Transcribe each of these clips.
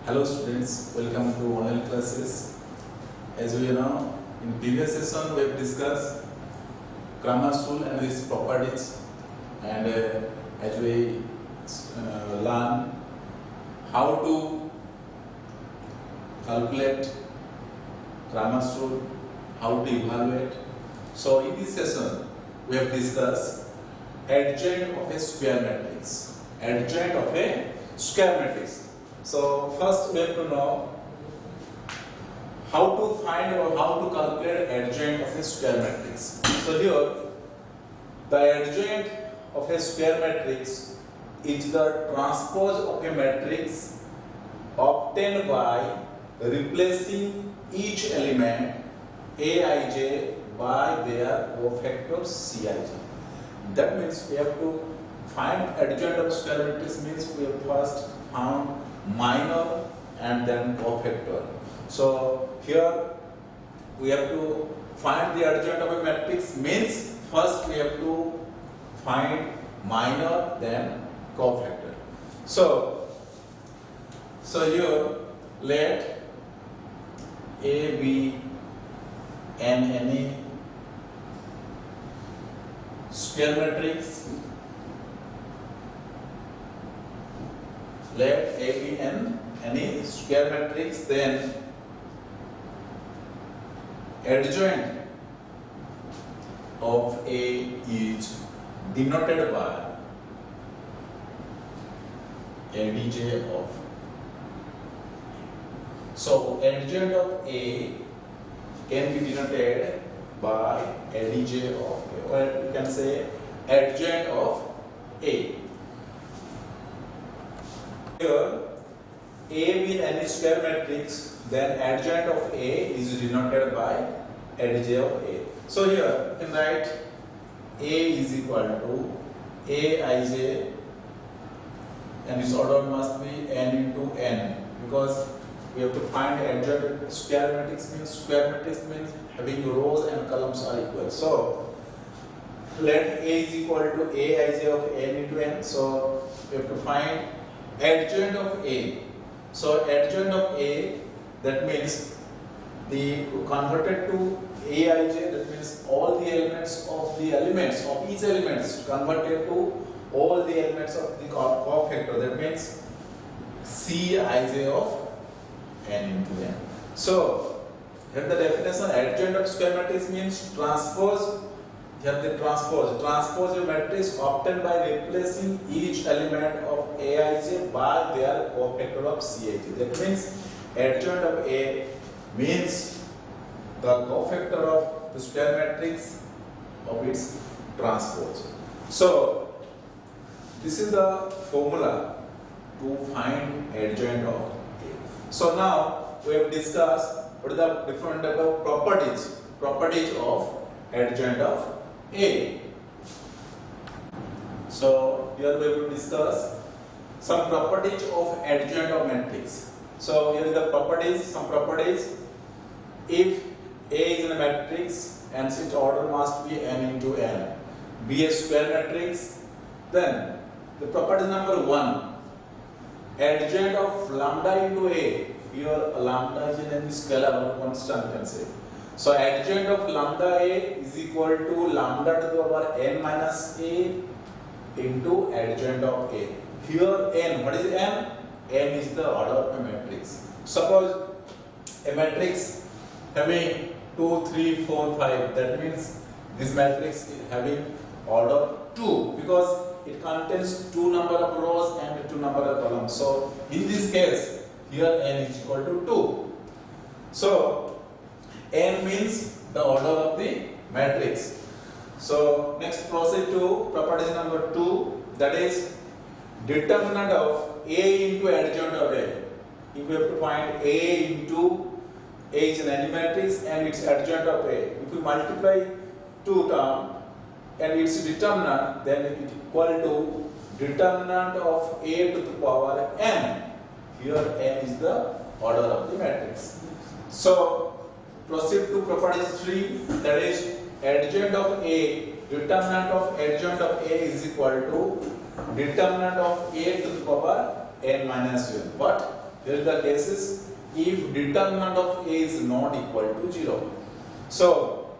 Hello students, welcome to online classes. As we know, in previous session we have discussed grammar rule and its properties, and as we learn how to calculate grammar rule, how to evaluate. So in this session we have discussed adjoint of a square matrix. Adjoint of a square matrix. So first we have to know how to find or how to calculate adjoint of a square matrix. So here the adjoint of a square matrix is the transpose of a matrix obtained by replacing each element Aij by their cofactor Cij. That means we have to find adjoint of square matrix means we have first found minor and then cofactor. So here we have to find the adjoint of a matrix means first we have to find minor then cofactor. So here let A be any square matrix. Let A be any square matrix, then adjoint of A is denoted by Adj of. So adjoint of A can be denoted by Adj of A, or you can say adjoint of A. Here A being any square matrix, then adjoint of A is denoted by Adj of A. So here you can write A is equal to Aij, and its order must be n into n, because we have to find adjoint. Square matrix means having rows and columns are equal. So let A is equal to Aij of n into n. So we have to find adjoint of A. So adjoint of A, that means the converted to Aij, that means all the elements of each elements converted to all the elements of the cofactor, that means Cij of n into n. So here the definition, adjoint of square matrix means transpose. Here the transpose a matrix obtained by replacing each element of Aij by their cofactor of Cij. That means adjoint of A means the cofactor of the square matrix of its transpose. So this is the formula to find adjoint of A. So now we have discussed what are the different type of properties of adjoint of A. So here we will discuss some properties of adjoint of matrix. So here is some properties. If A is in a matrix and its order must be n into n, be a square matrix, then the property number 1, adjoint of lambda into A. Here lambda is in any scalar or constant, you can say. So adjoint of lambda A is equal to lambda to the power n minus A into adjoint of A. Here n, what is n? N is the order of a matrix. Suppose a matrix having 2, 3, 4, 5, that means this matrix is having order 2 because it contains 2 number of rows and 2 number of columns. So in this case, here n is equal to 2. So n means the order of the matrix. So next proceed to property number 2, that is determinant of A into adjoint of A. If we have to find A into A is an any matrix and its adjoint of A. If we multiply 2 terms and its determinant, then it is equal to determinant of A to the power n. Here n is the order of the matrix. So proceed to property 3, that is adjoint of A. Determinant of adjoint of A is equal to determinant of A to the power n minus 1. But Here is the cases if determinant of A is not equal to 0. So,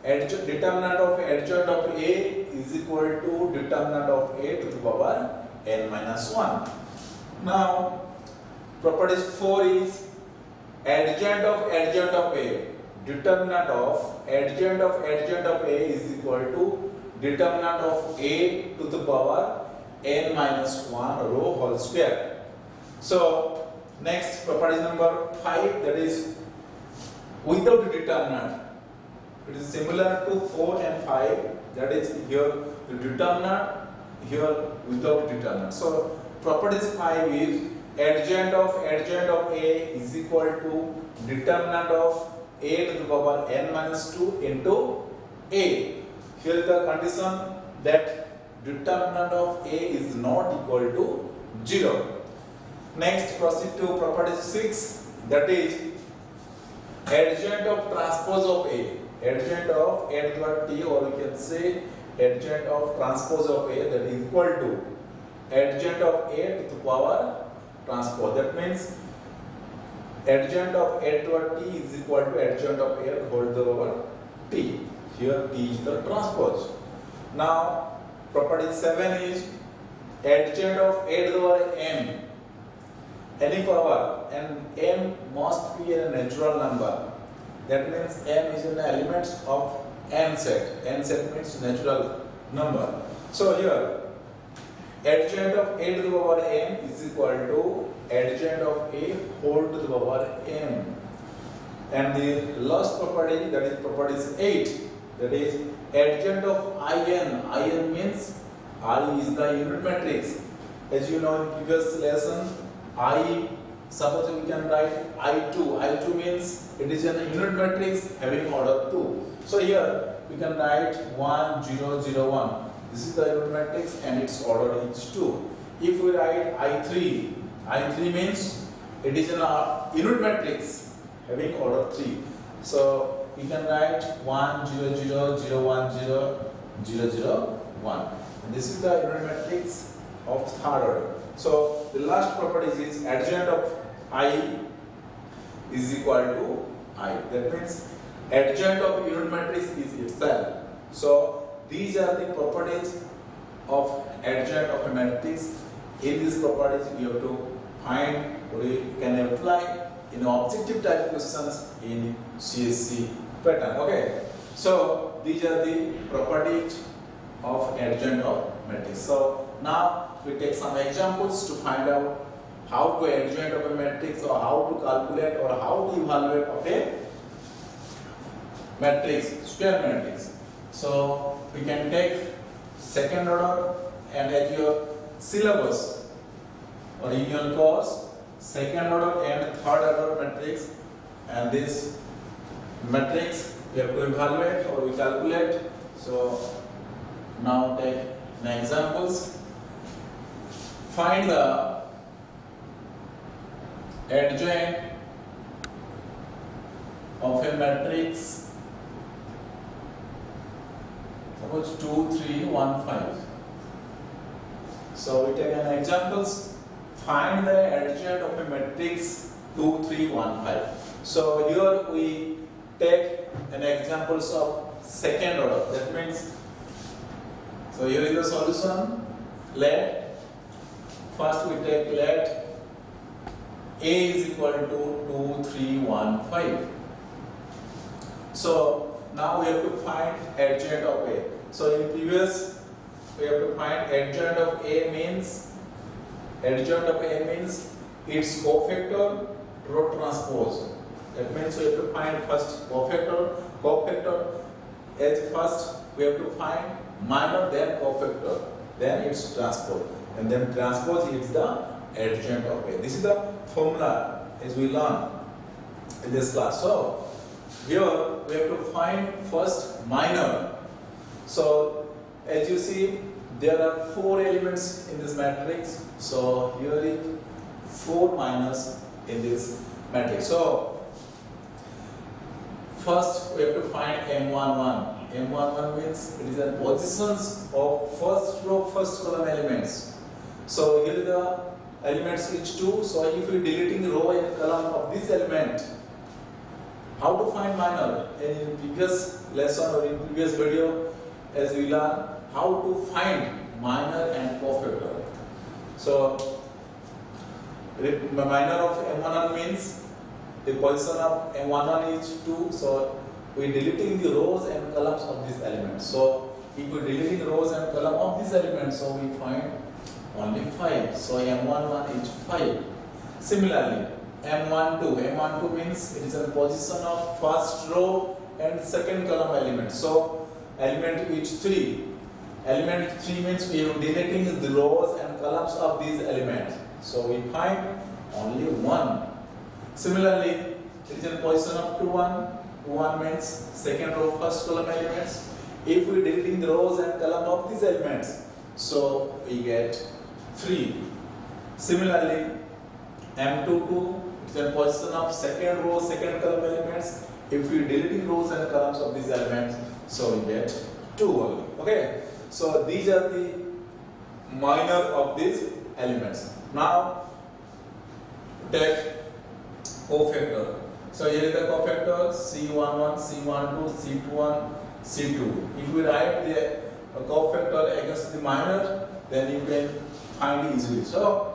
determinant of adjoint of A is equal to determinant of A to the power n minus 1. Now, property 4 is adjoint of A. Determinant of adjoint of A is equal to determinant of A to the power n minus 1 rho whole square. So, next property number 5, that is without determinant. It is similar to 4 and 5, that is here the determinant, here without determinant. So, properties 5 is adjoint of A is equal to determinant of A to the power n minus 2 into A. Here the condition that determinant of A is not equal to 0. Next, proceed to property 6, that is adjoint of transpose of A. Adjoint of A to the power T, or we can say adjoint of transpose of A, that is equal to adjoint of A to the power transpose. That means adjoint of A to the power T is equal to adjoint of A whole to the power T. Here T is the transpose. Now, property 7 is adjoint of A to the power M. Any power, and M must be a natural number. That means M is an element of n set. N set means natural number. So here, adjoint of A to the power M is equal to adjoint of A whole to the power M. And the last property, that is property 8, that is adjoint of In. In means I is the unit matrix. As you know in previous lesson, I, suppose we can write I2. I2 means it is a unit matrix having order 2. So here we can write 1, 0, 0, 1. This is the unit matrix and its order is 2. If we write I3, I3 means it is an unit matrix having order 3. So we can write 1, 0, 0, 0, 1, 0, 0, 0, 1. And this is the unit matrix of third order. So the last property is adjoint of I is equal to I. That means adjoint of unit matrix is itself. So these are the properties of adjoint of a matrix. In these properties we have to find, or we can apply in objective type questions in CSC pattern. Okay. So these are the properties of adjoint of matrix. So now we take some examples to find out how to adjoint of a matrix, or how to calculate, or how to evaluate of a matrix, square matrix. So we can take second order, and as your syllabus or in your course, second order and third order matrix, and this matrix we have to evaluate or we calculate. So now take an examples. Find the adjoint of a matrix, suppose 2, 3, 1, 5. So we take an examples. Find the adjoint of a matrix 2, 3, 1, 5. So here we take an examples of second order. That means, so here is the solution. Let first we take let A is equal to 2, 3, 1, 5. So now we have to find adjoint of A. So in previous we have to find adjoint of A means its cofactor rho transpose. That means we have to find first cofactor. As first we have to find minor, then cofactor, then its transpose, and then transpose is the adjoint of A. This is the formula as we learn in this class. So here we have to find first minor. So as you see, there are 4 elements in this matrix. So here is 4 minors in this matrix. So first we have to find M11. M11 means it is the positions of first row, first column elements. So here is the elements each 2. So if we deleting row and column of this element, how to find minor? In previous lesson or in previous video, as we learn how to find minor and cofactor. So the minor of M11 means the position of M11 is 2. So we deleting the rows and columns of this element. So if we deleting rows and column of this element, so we find only 5. So M11 is 5. Similarly, M12 means it is a position of first row and second column element. So element is 3. Element 3 means we are deleting the rows and columns of these elements. So we find only 1. Similarly, it is in position of 2-1. 2-1 means second row, first column elements. If we deleting the rows and column of these elements, so we get 3. Similarly, M22 is in position of second row, second column elements. If we deleting rows and columns of these elements, so we get 2 only. Okay. So these are the minor of these elements. Now take cofactor. So here is the cofactor C11, C12, C21, C2. If we write the cofactor against the minor, then you can find easily. So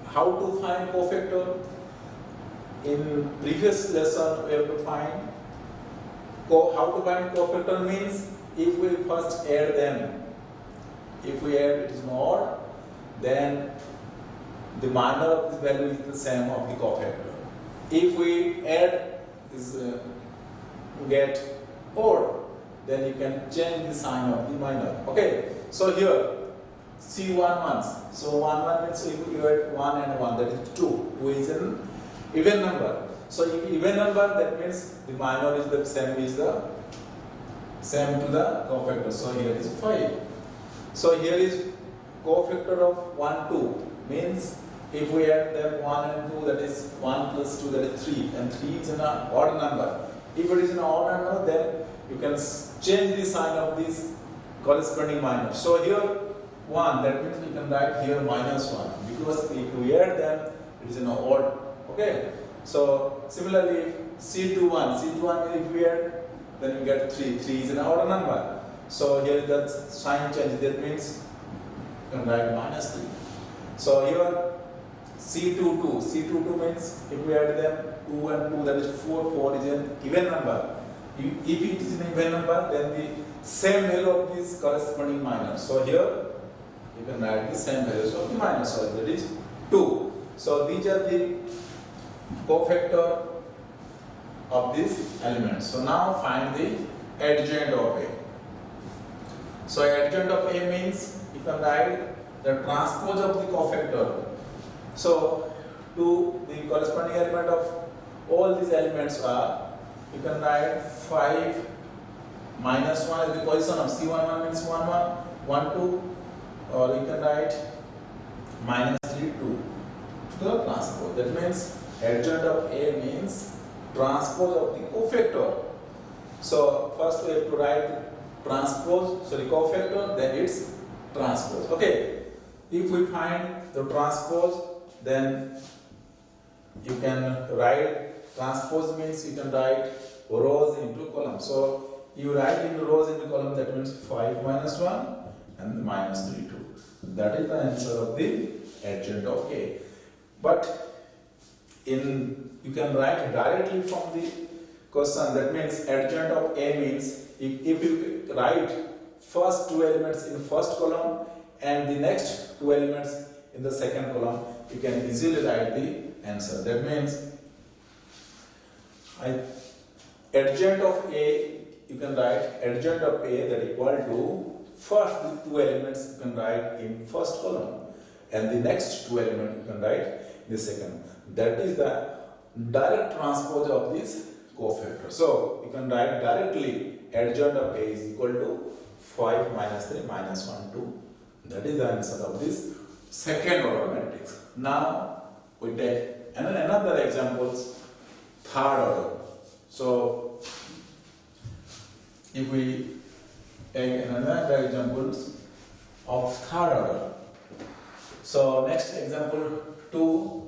how to find cofactor? In previous lesson we have to find how to find cofactor means if we first add them. If we add it is odd, then the minor of this value is the same of the cofactor. If we add is get odd, then you can change the sign of the minor. Okay. So here C11. So 1 means if you add 1 and 1, that is 2. 2 is an even number. So if even number, that means the minor is the same to the cofactor. So here is 5. So here is cofactor of 1, 2 means if we add them 1 and 2, that is 1 plus 2, that is 3, and 3 is an odd number. If it is an odd number, then you can change the sign of this corresponding minor. So here 1, that means we can write here minus 1, because if we add them, it is an odd. Okay. So similarly, C21 if we add, then we get 3. 3 is an odd number. So here the sign change. That means you can write minus 3. So here C22 means if we add them 2 and 2, that is 4. 4 is an even number. If it is an even number, then the same value of this corresponding minor. So here you can write the same values of the minor. So that is 2. So these are the cofactor of this element. So now find the adjoint of A. So adjoint of A means you can write the transpose of the cofactor. So to the corresponding element of all these elements are, you can write 5 minus 1 is the position of C11 means 1, 1, 1, 2, or you can write minus 3, 2 to the transpose. That means adjoint of A means transpose of the cofactor. So first we have to write cofactor, then it's transpose. Okay. If we find the transpose, then you can write transpose means you can write rows into column. So you write in rows into column, that means 5 minus 1 and minus 3, 2. That is the answer of the adjoint of A. But you can write directly from the question. That means adjoint of A means if you write first 2 elements in first column and the next 2 elements in the second column, you can easily write the answer. That means adjoint of A, you can write adjoint of A that equal to first the 2 elements you can write in first column and the next 2 elements you can write in the second. That is the direct transpose of this cofactor. So you can write directly adjoint of A is equal to 5 minus 3 minus 1, 2. That is the answer of this second order matrix. Now we take another examples, third order. So if we take another examples of third order. So next example 2.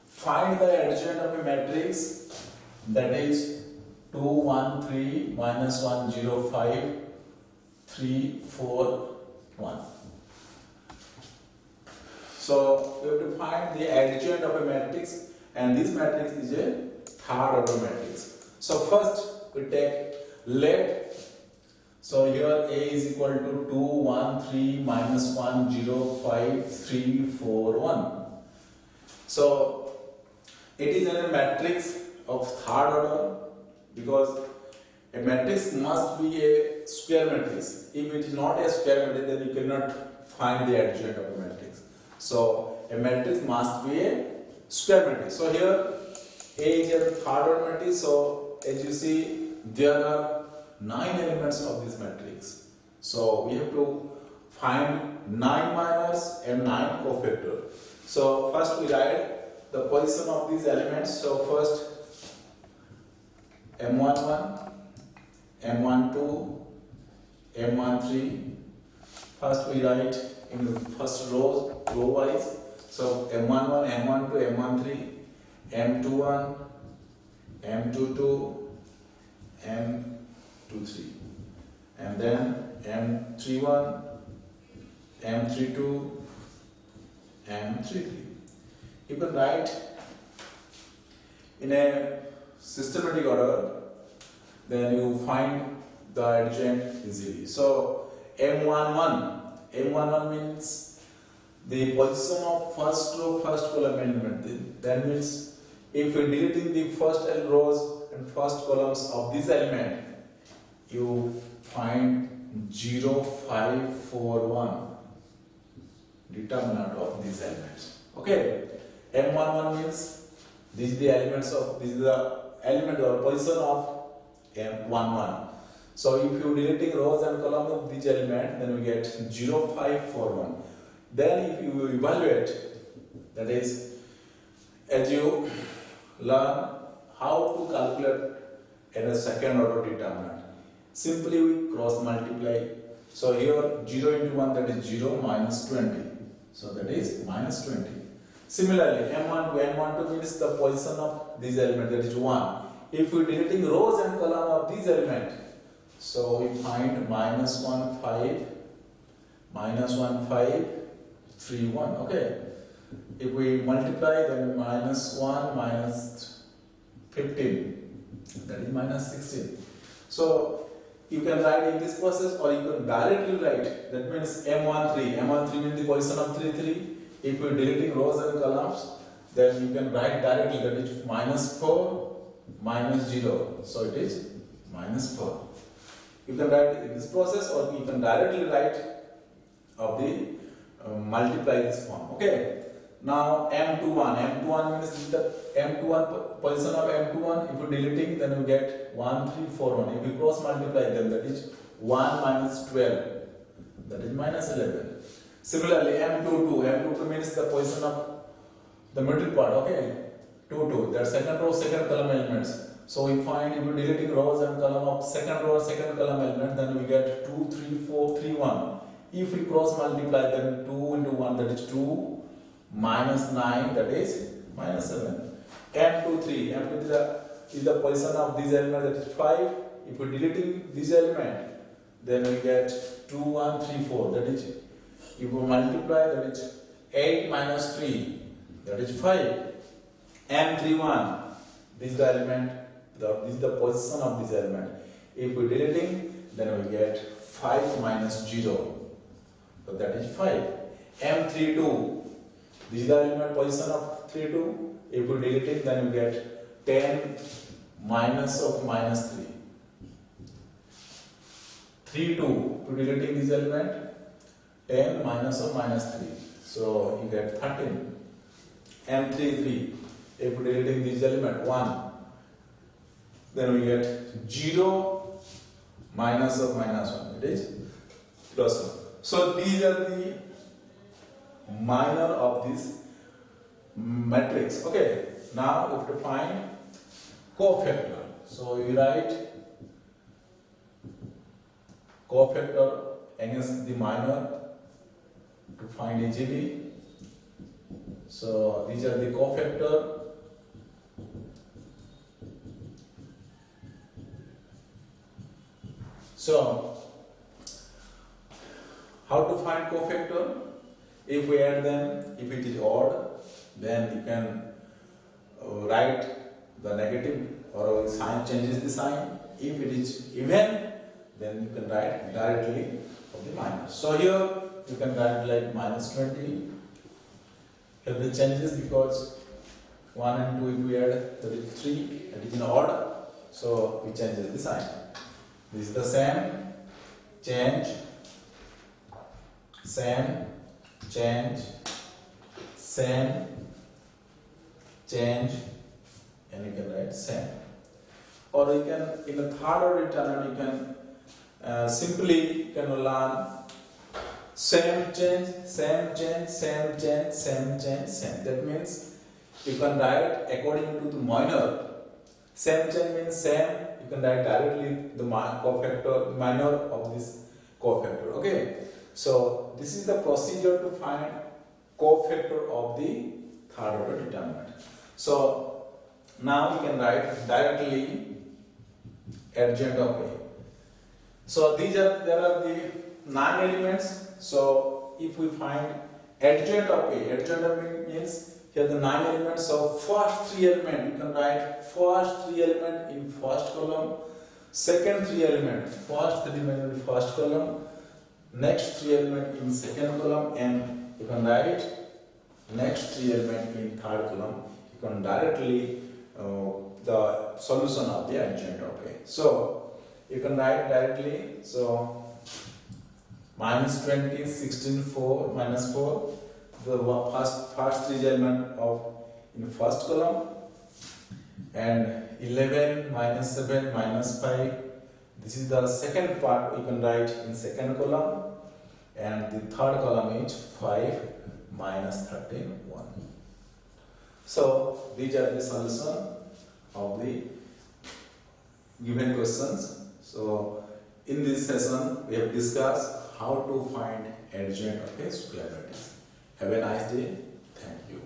Find the adjoint of a matrix that is 2 1 3 minus 1 0 5 3 4 1. So we have to find the adjoint of a matrix, and this matrix is a third order matrix. So first we take let. So here A is equal to 2 1 3 minus 1 0 5 3 4 1. So it is a matrix of third order because a matrix must be a square matrix. If it is not a square matrix, then you cannot find the adjoint of a matrix. So a matrix must be a square matrix. So here A is a third order matrix. So as you see, there are 9 elements of this matrix. So we have to find 9 minors and 9 cofactor. So first we write the position of these elements. So first M11, M12, M13. First we write in the first row wise. So M11, M12, M13, M21, M22, M23, and then M31, M32, M33. You can write in a systematic order, then you find the adjoint easily. So M11 means the position of first row, first column element. That means if you deleting the first rows and first columns of this element, you find 0, 5, 4, 1 determinant of these elements. Okay, M11 means this is the element or position of M11. So if you deleting rows and columns of this element, then we get 0, 5, 4, 1. Then if you evaluate, that is, as you learn how to calculate in a second order determinant, simply we cross multiply. So here 0 into 1, that is 0 minus 20. So that is minus 20. Similarly, M12 means the position of this element, that is 1. If we deleting rows and column of this element, so we find minus 1, 5, minus 1, 5, 3, 1. Okay. If we multiply, then minus 1, minus 15, that is minus 16. So you can write in this process, or you can directly write. That means M13 means the position of 3, 3. If you are deleting rows and columns, then you can write directly, that is minus 4, minus 0. So it is minus 4. You can write in this process, or you can directly write of the multiply this form. Okay. Now M21 means the M21 position of M21. If you deleting, then you get 1, 3, 4, 1. If you cross multiply them, that is 1 minus 12. That is minus 11. Similarly, M22 means the position of the middle part. Okay, 2, that second row, second column elements. So we find if you deleting rows and column of second row, second column element, then we get 2, 3, 4, 3, 1. If we cross multiply, then 2 into 1, that is 2, minus 9, that is minus 7. M23 is the position of this element, that is 5. If we deleting this element, then we get 2, 1, 3, 4, that is, if we multiply, that is 8 minus 3, that is 5. M31, this is the element, this is the position of this element. If we deleting, then we get 5 minus 0, so that is 5. M32, this is the element position of 32. If we deleting, then we get 10 minus of minus 3. 32, to deleting this element, 10 minus of minus 3. So you get 13. M33, if we deleting this element 1, then we get 0 minus of minus 1. It is plus 1. So these are the minor of this matrix. Okay. Now we have to find cofactor. So you write cofactor against the minor to find easily. So these are the cofactor. So how to find cofactor? If we add them, if it is odd, then you can write the negative or sign changes the sign. If it is even, then you can write directly of the minus. So here you can write like minus 20. Here the changes because 1 and 2 if we add, that is 3, it is in order. So we change the sign. This is the same, change, same, change, same, change, and you can write same. Or you can, in the third order determinant, you can simply learn same change, same change, same change, same change, same. That means you can write according to the minor. Same change means same. You can write directly the cofactor minor of this cofactor. Okay. So this is the procedure to find cofactor of the third order determinant. So now we can write directly adjoint of A. So there are the 9 elements. So if we find adjoint of A, adjoint of A means here the 9 elements. So first 3 elements, you can write first 3 elements in first column, second 3 elements, first 3 elements in first column, next 3 elements in second column, and you can write next 3 elements in third column. You can directly the solution of the adjoint of A. So you can write directly. So minus 20, 16, 4, minus 4. The first 3 element of in the first column, and 11 minus 7 minus 5. This is the second part. You can write in second column, and the third column is 5 minus 13 1. So these are the solution of the given questions. So in this session we have discussed how to find adjoint of a square matrix. Have a nice day. Thank you.